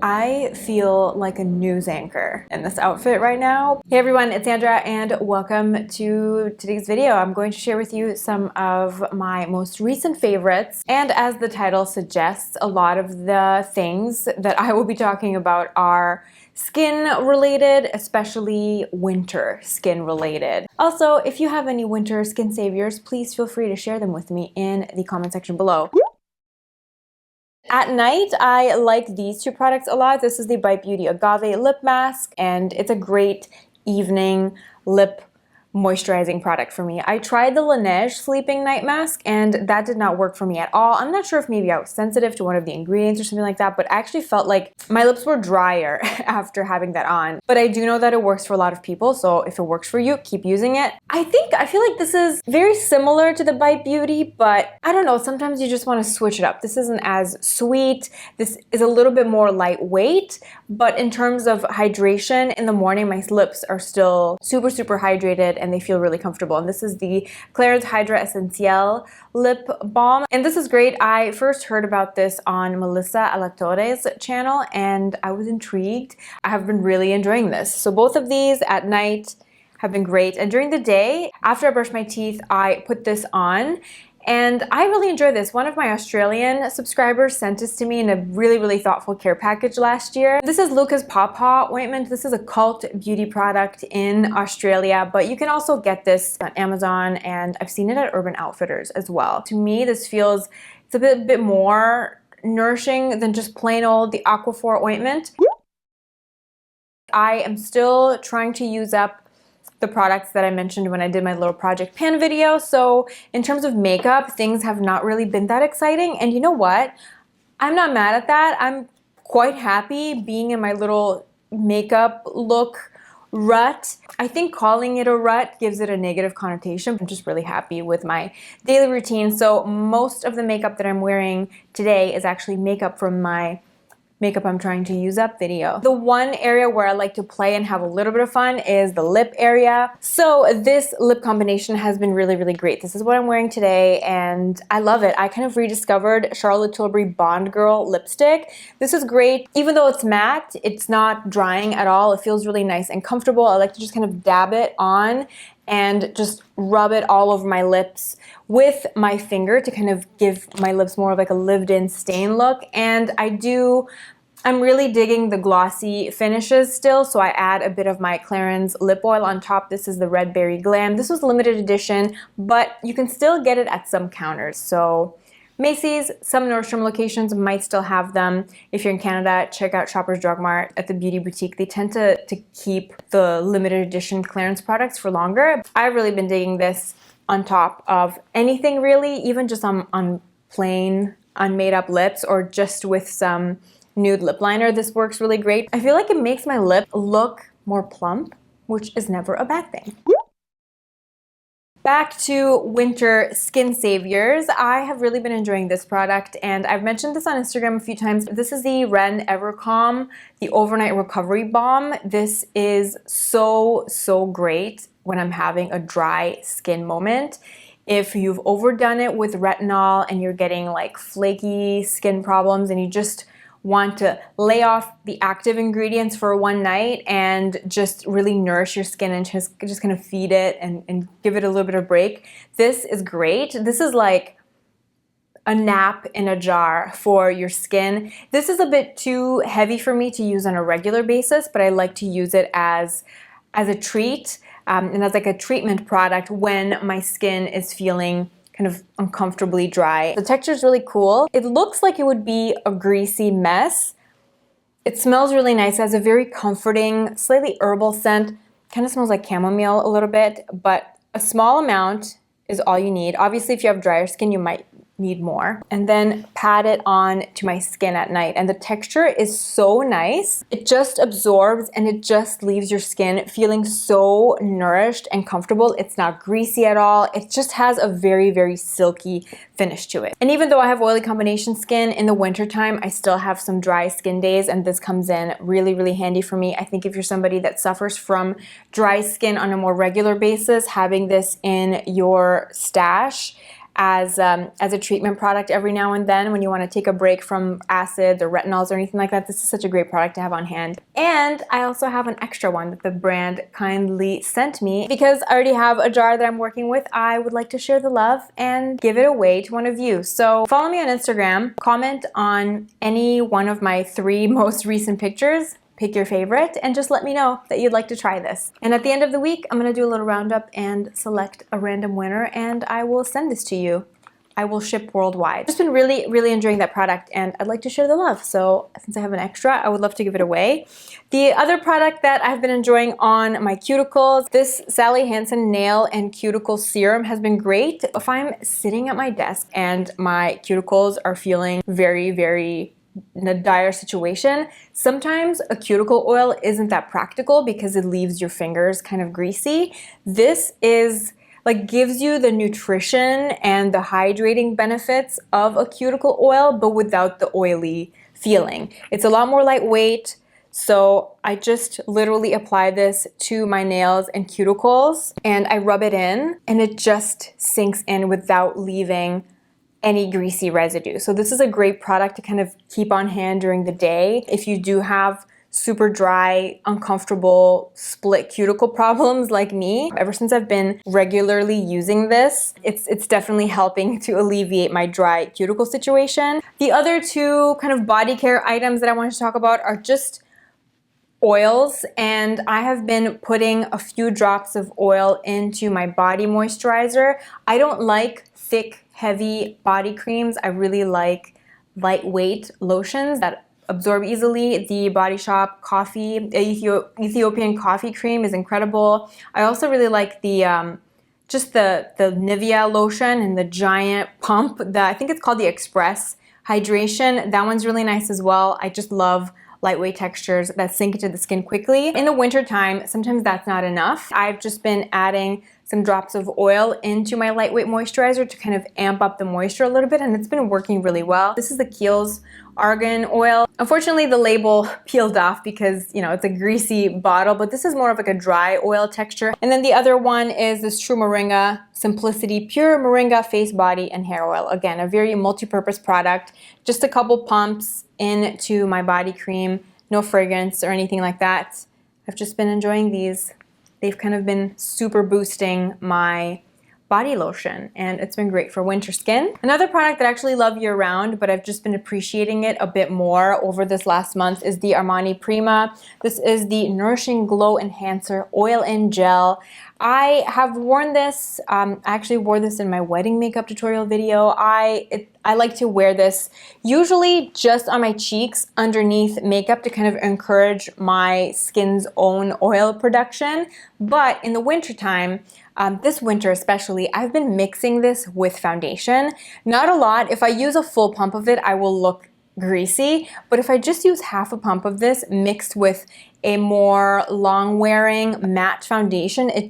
I feel like a news anchor in this outfit right now. Hey everyone, it's Sandra and welcome to today's video. I'm going to share with you some of my most recent favorites. And as the title suggests, a lot of the things that I will be talking about are skin related, especially winter skin related. Also, if you have any winter skin saviors, please feel free to share them with me in the comment section below. At night, I like these two products a lot. This is the Bite Beauty Agave Lip Mask, and it's a great evening lip moisturizing product for me. I tried the Laneige Sleeping Night Mask, and that did not work for me at all. I'm not sure if maybe I was sensitive to one of the ingredients or something like that, but I actually felt like my lips were drier after having that on. But I do know that it works for a lot of people, so if it works for you, keep using it. I feel like this is very similar to the Bite Beauty, but I don't know, sometimes you just want to switch it up. This isn't as sweet. This is a little bit more lightweight, but in terms of hydration, in the morning, my lips are still super, super hydrated and they feel really comfortable. And this is the Clarins Hydra-Essentiel Lip Balm. And this is great. I first heard about this on Melissa Alatore's channel and I was intrigued. I have been really enjoying this. So both of these at night have been great. And during the day, after I brush my teeth, I put this on. And I really enjoy this. One of my Australian subscribers sent this to me in a really, really thoughtful care package last year. This is Luca's PawPaw Ointment. This is a cult beauty product in Australia, but you can also get this on Amazon, and I've seen it at Urban Outfitters as well. To me, this feels, it's a bit more nourishing than just plain old the Aquaphor ointment. I am still trying to use up the products that I mentioned when I did my little project pan video. So in terms of makeup, things have not really been that exciting. And you know what? I'm not mad at that. I'm quite happy being in my little makeup look rut. I think calling it a rut gives it a negative connotation. I'm just really happy with my daily routine. So most of the makeup that I'm wearing today is actually makeup from my makeup I'm trying to use up video. The one area where I like to play and have a little bit of fun is the lip area. So this lip combination has been really, really great. This is what I'm wearing today and I love it. I kind of rediscovered Charlotte Tilbury Bond Girl lipstick. This is great. Even though it's matte, it's not drying at all. It feels really nice and comfortable. I like to just kind of dab it on and just rub it all over my lips with my finger to kind of give my lips more of like a lived-in stain look. And I'm really digging the glossy finishes still, so I add a bit of my Clarins lip oil on top. This is the red Berry Glam. This was limited edition, but you can still get it at some counters. So Macy's, some Nordstrom locations might still have them. If you're in Canada, check out Shoppers Drug Mart at the beauty boutique. They tend to keep the limited edition Clarins products for longer. I've really been digging this on top of anything really, even just on plain unmade up lips or just with some nude lip liner. This works really great. I feel like it makes my lip look more plump, which is never a bad thing. Back to winter skin saviors. I have really been enjoying this product and I've mentioned this on Instagram a few times. This is the REN Evercalm, the Overnight Recovery Balm. This is so great when I'm having a dry skin moment. If you've overdone it with retinol and you're getting like flaky skin problems and you just want to lay off the active ingredients for one night and just really nourish your skin and just kind of feed it and give it a little bit of break, this is great. This is like a nap in a jar for your skin. This is a bit too heavy for me to use on a regular basis, but I like to use it as a treat and as like a treatment product when my skin is feeling kind of uncomfortably dry. The texture is really cool. It looks like it would be a greasy mess. It smells really nice. It has a very comforting, slightly herbal scent. Kind of smells like chamomile a little bit, but a small amount is all you need. Obviously, if you have drier skin, you might need more. And then pat it on to my skin at night. And the texture is so nice. It just absorbs and it just leaves your skin feeling so nourished and comfortable. It's not greasy at all. It just has a very silky finish to it. And even though I have oily combination skin in the wintertime, I still have some dry skin days and this comes in really handy for me. I think if you're somebody that suffers from dry skin on a more regular basis, having this in your stash as a treatment product every now and then when you want to take a break from acids or retinols or anything like that. This is such a great product to have on hand. And I also have an extra one that the brand kindly sent me. Because I already have a jar that I'm working with, I would like to share the love and give it away to one of you. So follow me on Instagram, comment on any one of my 3 most recent pictures, pick your favorite, and just let me know that you'd like to try this. And at the end of the week, I'm gonna do a little roundup and select a random winner, and I will send this to you. I will ship worldwide. I've just been really enjoying that product, and I'd like to share the love. So since I have an extra, I would love to give it away. The other product that I've been enjoying on my cuticles, this Hansen Nail and Cuticle Serum has been great. If I'm sitting at my desk and my cuticles are feeling very in a dire situation, sometimes a cuticle oil isn't that practical because it leaves your fingers kind of greasy. This is like gives you the nutrition and the hydrating benefits of a cuticle oil, but without the oily feeling. It's a lot more lightweight, so I just literally apply this to my nails and cuticles and I rub it in, and it just sinks in without leaving any greasy residue. So this is a great product to kind of keep on hand during the day. If you do have super dry, uncomfortable split cuticle problems like me, ever since I've been regularly using this, it's definitely helping to alleviate my dry cuticle situation. The other 2 kind of body care items that I want to talk about are just oils, and I have been putting a few drops of oil into my body moisturizer. I don't like thick, heavy body creams. I really like lightweight lotions that absorb easily. The Body Shop Ethiopian coffee cream is incredible. I also really like the just the Nivea lotion and the giant pump. I think it's called the Express Hydration. That one's really nice as well. I just love lightweight textures that sink into the skin quickly. In the winter time, sometimes that's not enough. I've just been adding some drops of oil into my lightweight moisturizer to kind of amp up the moisture a little bit, and it's been working really well. This is the Kiehl's Argan oil. Unfortunately, the label peeled off because, you know, it's a greasy bottle, but this is more of like a dry oil texture. And then the other one is this True Moringa Simplicity Pure Moringa Face, Body, and Hair Oil. Again, a very multi-purpose product. Just a couple pumps into my body cream, no fragrance or anything like that. I've just been enjoying these. They've kind of been super boosting my body lotion, and it's been great for winter skin. Another product that I actually love year round, but I've just been appreciating it a bit more over this last month, is the Armani Prima. This is the Nourishing Glow Enhancer Oil and Gel. I have worn this, I actually wore this in my wedding makeup tutorial video. I like to wear this usually just on my cheeks underneath makeup to kind of encourage my skin's own oil production. But in the wintertime, this winter especially, I've been mixing this with foundation. Not a lot. If I use a full pump of it, I will look greasy, but if I just use half a pump of this mixed with a more long-wearing matte foundation, it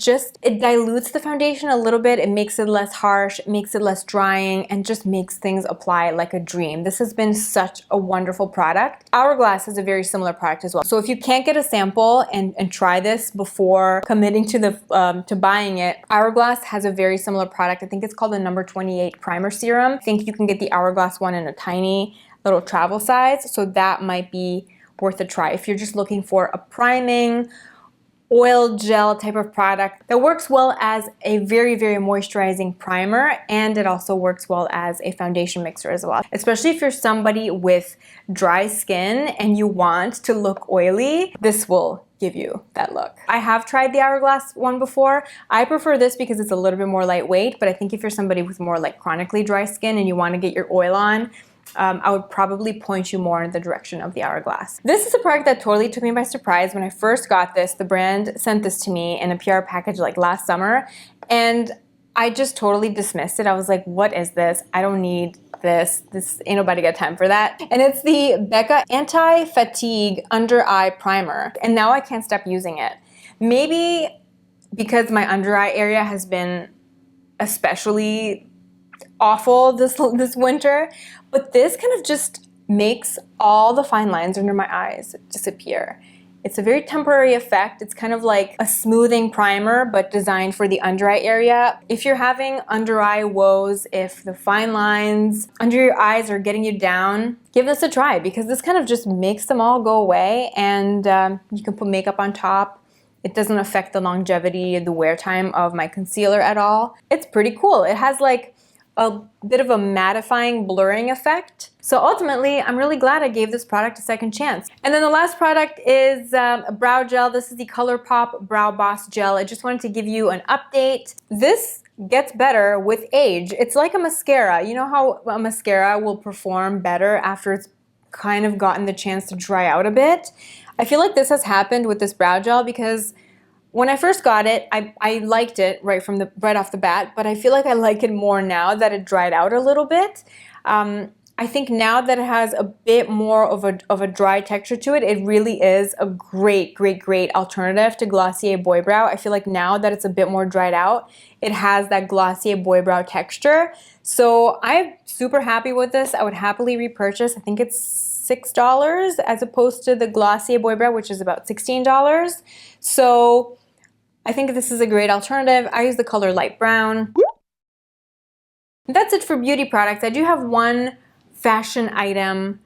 dilutes the foundation a little bit. It makes it less harsh, it makes it less drying, and just makes things apply like a dream. This has been such a wonderful product. Hourglass is a very similar product as well. So if you can't get a sample and try this before committing to buying it, Hourglass has a very similar product. I think it's called the number 28 Primer Serum. I think you can get the Hourglass one in a tiny little travel size, so that might be worth a try if you're just looking for a priming oil gel type of product that works well as a very moisturizing primer, and it also works well as a foundation mixer as well, especially if you're somebody with dry skin and you want to look oily. This will give you that look. I have tried the Hourglass one before. I prefer this because it's a little bit more lightweight, but I think if you're somebody with more like chronically dry skin and you want to get your oil on, I would probably point you more in the direction of the Hourglass. This is a product that totally took me by surprise. When I first got this, the brand sent this to me in a PR package like last summer, and I just totally dismissed it. I was like, what is this? I don't need this. This ain't nobody got time for that. And it's the Becca Anti-Fatigue Under Eye Primer, and now I can't stop using it. Maybe because my under eye area has been especially awful this winter, but this kind of just makes all the fine lines under my eyes disappear. It's a very temporary effect. It's kind of like a smoothing primer, but designed for the under eye area. If you're having under eye woes, if the fine lines under your eyes are getting you down, give this a try, because this kind of just makes them all go away, and you can put makeup on top. It doesn't affect the longevity, the wear time of my concealer at all. It's pretty cool. It has like a bit of a mattifying, blurring effect. So ultimately, I'm really glad I gave this product a second chance. And then the last product is a brow gel. This is the ColourPop Brow Boss Gel. I just wanted to give you an update. This gets better with age. It's like a mascara. You know how a mascara will perform better after it's kind of gotten the chance to dry out a bit? I feel like this has happened with this brow gel, because when I first got it, I liked it right off the bat, but I feel like I like it more now that it dried out a little bit. I think now that it has a bit more of a dry texture to it, it really is a great, great, great alternative to Glossier Boy Brow. I feel like now that it's a bit more dried out, it has that Glossier Boy Brow texture. So I'm super happy with this. I would happily repurchase. I think it's $6 as opposed to the Glossier Boy Brow, which is about $16. So I think this is a great alternative. I use the color light brown. That's it for beauty products. I do have one fashion item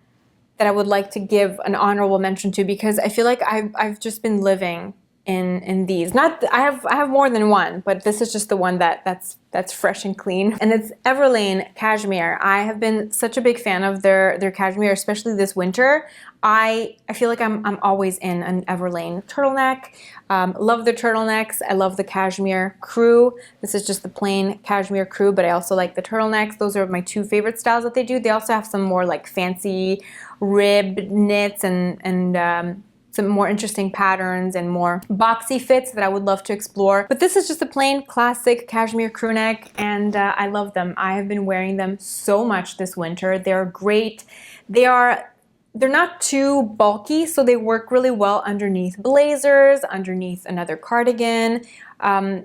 that I would like to give an honorable mention to, because I feel like I've just been living in these. I have more than one, but this is just the one that's fresh and clean. And it's Everlane Cashmere. I have been such a big fan of their cashmere, especially this winter. I feel like I'm always in an Everlane turtleneck. Love the turtlenecks. I love the cashmere crew. This is just the plain cashmere crew, but I also like the turtlenecks. Those are my two favorite styles that they do. They also have some more like fancy rib knits and some more interesting patterns and more boxy fits that I would love to explore. But this is just a plain classic cashmere crew neck, and I love them. I have been wearing them so much this winter. They're great. They're not too bulky, so they work really well underneath blazers, underneath another cardigan.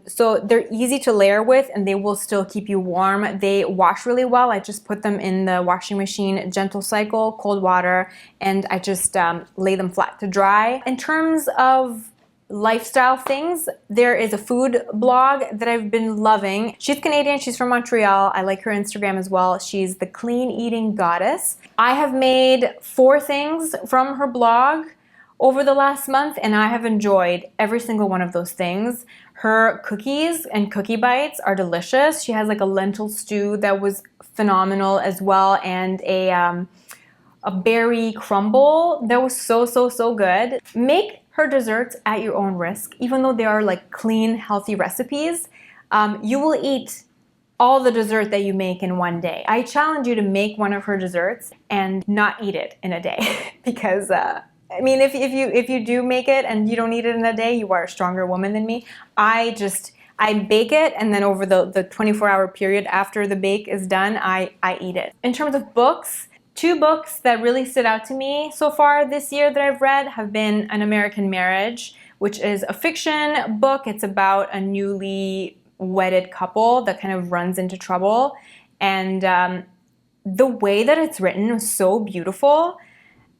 So they're easy to layer with, and they will still keep you warm. They wash really well. I just put them in the washing machine, gentle cycle, cold water, and I just lay them flat to dry. In terms of lifestyle things, there is a food blog that I've been loving. She's Canadian, she's from Montreal. I like her Instagram as well. She's the Clean Eating Goddess. I have made 4 things from her blog over the last month, and I have enjoyed every single one of those things. Her cookies and cookie bites are delicious. She has like a lentil stew that was phenomenal as well, and a berry crumble that was so good. Make her desserts at your own risk. Even though they are like clean, healthy recipes, you will eat all the dessert that you make in one day. I challenge you to make one of her desserts and not eat it in a day because I mean, if you do make it and you don't eat it in a day, you are a stronger woman than me. I bake it, and then over the 24-hour period after the bake is done, I eat it. In terms of books, 2 books that really stood out to me so far this year that I've read have been An American Marriage, which is a fiction book. It's about a newly wedded couple that kind of runs into trouble. And the way that it's written was so beautiful.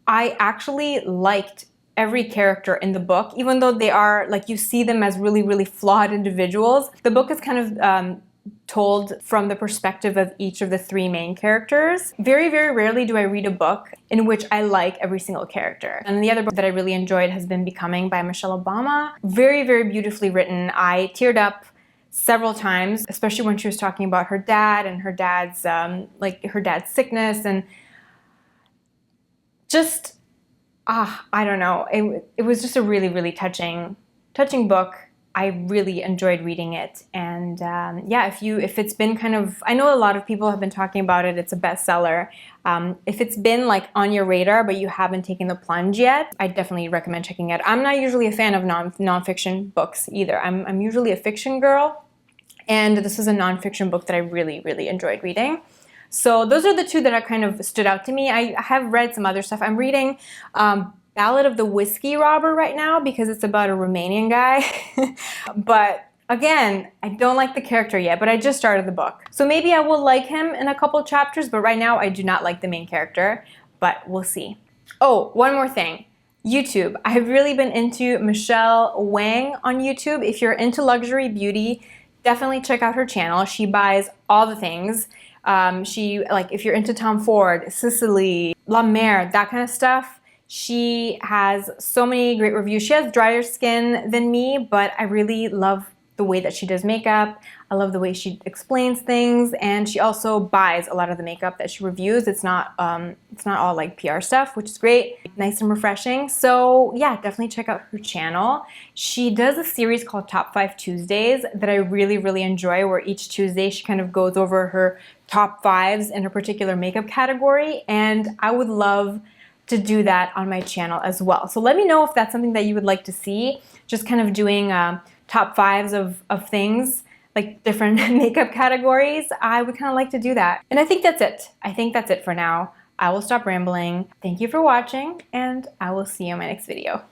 I actually liked every character in the book, even though they are, like, you see them as really, really flawed individuals. The book is kind of told from the perspective of each of the 3 main characters. Very, very rarely do I read a book in which I like every single character. And the other book that I really enjoyed has been Becoming by Michelle Obama. Very, very beautifully written. I teared up several times, especially when she was talking about her dad and her dad's sickness, and just I don't know. It was just a really, really touching book. I really enjoyed reading it, and yeah, if it's been kind of, I know a lot of people have been talking about it. It's a bestseller. If it's been like on your radar but you haven't taken the plunge yet, I definitely recommend checking it. I'm not usually a fan of nonfiction books either. I'm usually a fiction girl, and this is a nonfiction book that I really, really enjoyed reading. So those are the 2 that kind of stood out to me. I have read some other stuff. I'm reading Ballad of the Whiskey Robber right now because it's about a Romanian guy. But again, I don't like the character yet, but I just started the book. So maybe I will like him in a couple chapters, but right now I do not like the main character, but we'll see. Oh, one more thing. YouTube. I've really been into Michelle Wang on YouTube. If you're into luxury beauty, definitely check out her channel. She buys all the things. If you're into Tom Ford, Sicily, La Mer, that kind of stuff, she has so many great reviews. She has drier skin than me, but I really love the way that she does makeup. I love the way she explains things, and she also buys a lot of the makeup that she reviews. It's not all like PR stuff, which is great, nice and refreshing. So yeah, definitely check out her channel. She does a series called Top 5 Tuesdays that I really, really enjoy, where each Tuesday she kind of goes over her top 5s in a particular makeup category, and I would love to do that on my channel as well. So let me know if that's something that you would like to see, just kind of doing top 5s of things, like different makeup categories. I would kind of like to do that. And I think that's it. I think that's it for now. I will stop rambling. Thank you for watching, and I will see you in my next video.